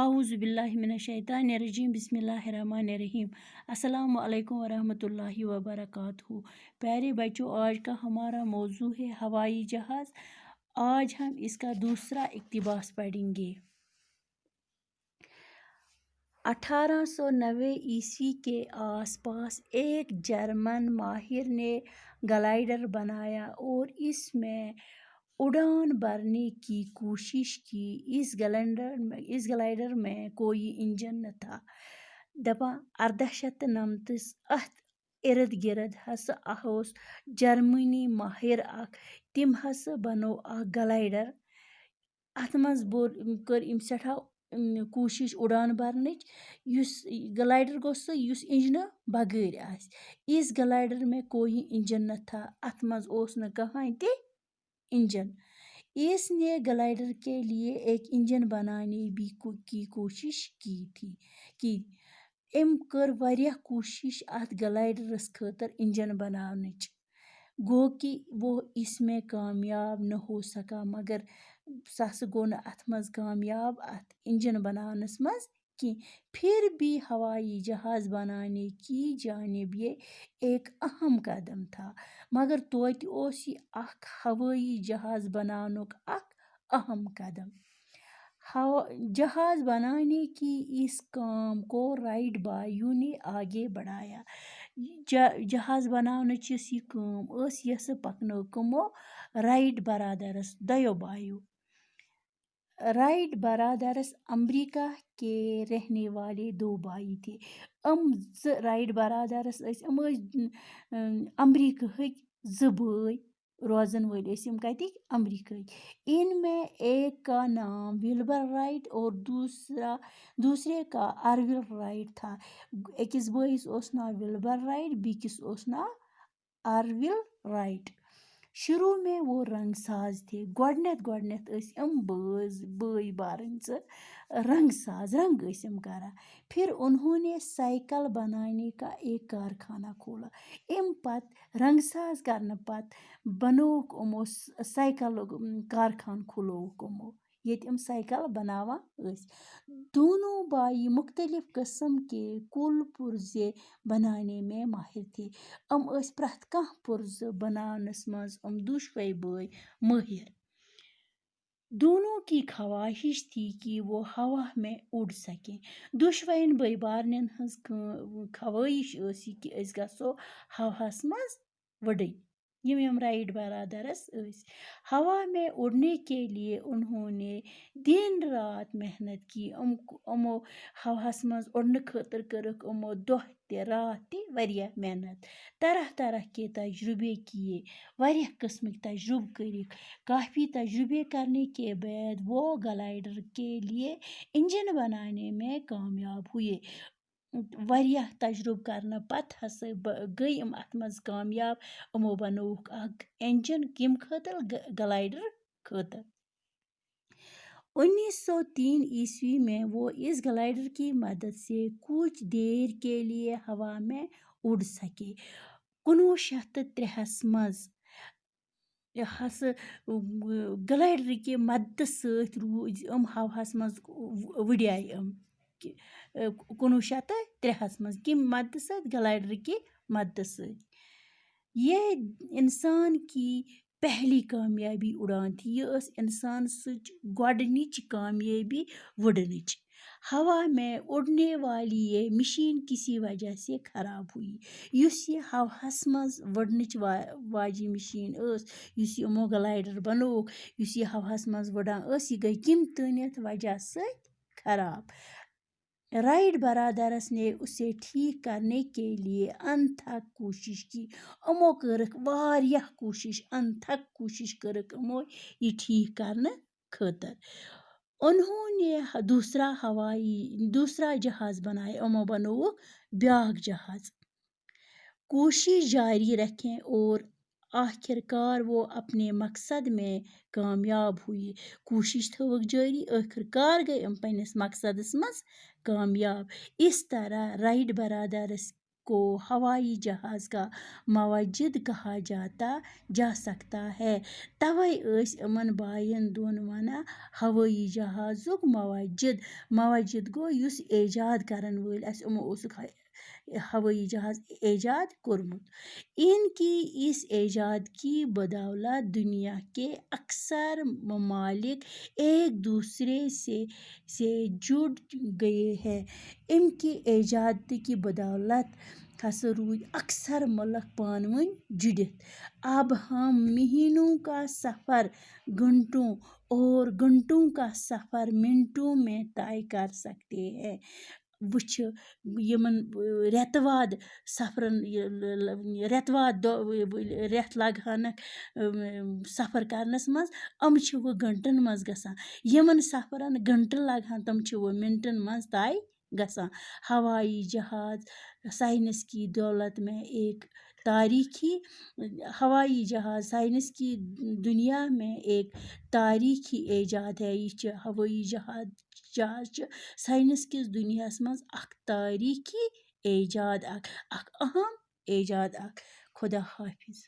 اعوذ باللہ من الشیطان الرجیم بسم اللہ الرحمن الرحیم السلام علیکم ورحمۃ اللہ وبرکاتہ۔ پیارے بچوں، آج کا ہمارا موضوع ہے ہوائی جہاز۔ آج ہم اس کا دوسرا اقتباس پڑھیں گے۔ 1890 کے آس پاس ایک جرمن ماہر نے گلائیڈر بنایا اور اس میں اڑان بھرنے کی کوشش کی۔ اس گلائیڈر میں کوئی انجن نہ تھا۔ دپان 1899 اتھ ارد گرد ہسا اوس جرمنی ماہر اکھ، تم ہسا بنو اکھ گلائیڈر۔ اتھ منٛز کر ام سٹھاہ کوشش اڑان بھرنٕچ۔ یُس گلائیڈر گوٚژھ سُہ یُس انجنہٕ بغٲر آسہِ۔ اس گلائیڈر میں کوئی انجن نہ تھا۔ اتھ منٛز اوس نہٕ کٕہٕنۍ تہِ انجن۔ اس نے گلائیڈر کے لیے ایک انجن بنانے کی کوشش کی۔ ام کر واریاہ کوشش اتھ گلائیڈرس خاطر انجن بناونٕچ، گو کہ وہ اس میں کامیاب نہ ہو سکا، مگر سہ ہسا گوٚو نہٕ اتھ منٛز کامیاب اتھ انجن بناونس منٛز کینٛہہ۔ پھر بھی ہوائی جہاز بنانے کی جانب یہ ایک اہم قدم تھا، مگر توتہِ اوس یہ اکھ ہوائی جہاز بناونُک اکھ اہم قدم۔ جہاز بنانے کی اس کام کو رائٹ بھائیوں نے آگے بڑھایا۔ جہاز بناونٕچ یۄس یہ کٲم ٲس، یہ ہسا پکنٲو کٕمو؟ رائٹ برادرس، دۄیو بھائیو۔ رائٹ برادرس امریکہ کے رہنے والے دو بھائی تھے۔ رائٹ برادرس امریکہ ہک زٕ بھائی روزن وٲلۍ ٲسۍ یِم کتِکۍ؟ امریکہٕکۍ۔ ان میں ایک کا نام ولبر رائٹ اور دوسرے کا ارول رائٹ تھا۔ أکِس بٲیِس اوس ناو ولبر رائٹ، بیٚکِس اوس ناو ارول رائٹ۔ شروع میں وہ رنگ ساز تھے۔ گۄڈنیٚتھ ٲسۍ یِم بٲے بارٕنۍ زٕ رنگ ساز، رنگ ٲسۍ یِم کران۔ پھر انہوں نے سائیکل بنانے کا ایک کارخانہ کھولا۔ ام پتہٕ رنگ ساز کرنہٕ پتہٕ بنووُکھ یِمو سائیکل کارخانہ کھُلووُکھ یِمو، ییٚتہِ یِم سائیکل بناوان ٲسۍ۔ دونوں بھائی مختلف قسم کے کُل پُرزے بنانے میں ماہر تھے۔ ام ٲسۍ پرٛٮ۪تھ کانٛہہ پُرزٕ بناونس منٛز ام دۄشوے بھائی مٲہر۔ دونوں کی خواہش تھی کہ وہ ہوا میں اڑ سکیں۔ دۄشوٕنی بٲے بارنٮ۪ن ہٕنٛز خواہش ٲس یہِ کہِ أسۍ گژھو ہواہس منٛز وُڑٕنۍ۔ یم رائٹ برادرس ٲسۍ۔ ہوا میں اڑنے کے لیے انہوں نے دن رات محنت کی۔ یِمو ہواہس منٛز اڑنہٕ خٲطرٕ کٔرٕکھ یِمو دۄہ تہِ رات تہِ واریاہ محنت۔ طرح کے تجربے کیے، واریاہ قسمٕکۍ تجربہٕ کٔرِکھ۔ کافی تجربے کرنے کے بعد وہ گلائیڈر کے لیے انجن بنانے میں کامیاب ہوئے۔ واریاہ تجربہٕ کرنہٕ پتہٕ ہسا گٔے یِم اتھ منٛز کامیاب۔ یِمو بنووُکھ اکھ انجن کَمہِ خٲطرٕ؟ گلائیڈر خٲطرٕ۔ 1903 میں وہ اس گلائیڈر کی مدد سے کچھ دیر کے لیے ہوا میں اڑ سکے۔ 1903 منٛز ہسا گلائیڈر کی مدد سۭتۍ روٗدۍ یِم ہواہس منٛز وُڑیے یِم 1903 منٛز کَمہِ مدد سۭتۍ؟ گلائیڈر کی مدد سۭتۍ۔ یہ انسان کی پہلی کامیابی اڑان تھی۔ یہ ٲس انسان سٕنٛز گۄڈنِچ کامیٲبی وُڑنٕچ۔ ہوا میں اڑنے والی یہ مشین کسی وجہ سے خراب ہوئی۔ یُس یہ ہواہس منٛز وُڑنٕچ واجیٚنۍ مشین ٲس، یُس یِمو گلائیڈر بنووُکھ، یُس یہِ ہواہس منٛز وُڑان ٲس، یہِ گٔے کَمہِ تٲنیتھ وجہ سۭتۍ خراب۔ رائٹ برادرس نے اسے ٹھیک کرنے کے لیے انتھک کوشش کی۔ یِمو کٔرٕکھ واریاہ کوشش، انتھک کوشش کٔرٕکھ یِمو یہِ ٹھیک کرنہٕ خٲطرٕ۔ انہوں نے دوسرا جہاز بنایا۔ یِمو بنووُکھ بیٛاکھ جہاز۔ کوشش جاری رکھیں اور آخر کار وہ اپنے مقصد میں کامیاب ہوئے۔ کوشش تھٲوٕکھ جٲری، آخر کار گٔے یِم پننِس مقصدس منٛز کامیاب۔ اس طرح رائٹ برادرس کو ہوائی جہاز کا موجد کہا جا سکتا ہے۔ توے ٲسۍ یِمن بایَن دۄن وَنان ہَوٲیی جہازُک موجد۔ موجد گوٚو یُس ایجاد کرن وٲلۍ آسہِ، یِمو اوسُکھ ہَوٲیی جہاز ایجاد کوٚرمُت۔ ان کی اس ایجاد کی بدولت دنیا کے اکثر ممالک ایک دوسرے سے جڑ گئے ہیں۔ ان کی ایجاد کی بدولت ہسا روٗدۍ اکثر ملک پانہٕ ؤنۍ جڑِتھ۔ اب ہم مہینوں کا سفر گھنٹوں اور گھنٹوں کا سفر منٹوں میں طے کر سکتے ہیں۔ وٕچھ یمن رٮ۪تہٕ واد سفرن رٮ۪تہٕ واد رٮ۪تھ لگہانکھ سفر کرنس منٛز، یِم چھِ وۄنۍ گھنٹن منٛز گژھان۔ یمن سفرن گھنٹہٕ لگہان تِم چھِ وۄنۍ منٹن منٛز طے گژھان۔ ہوائی جہاز سائنس کی دولت میں ایک ہوائی جہاز سائنس کی دنیا میں ایک تاریخی ایجاد ہے۔ یہ چھِ ہوائی جہاز چھِ سائنس کس دنیاہس منٛز اکھ تاریخی ایجاد اکھ اہم ایجاد اکھ۔ خدا حافظ۔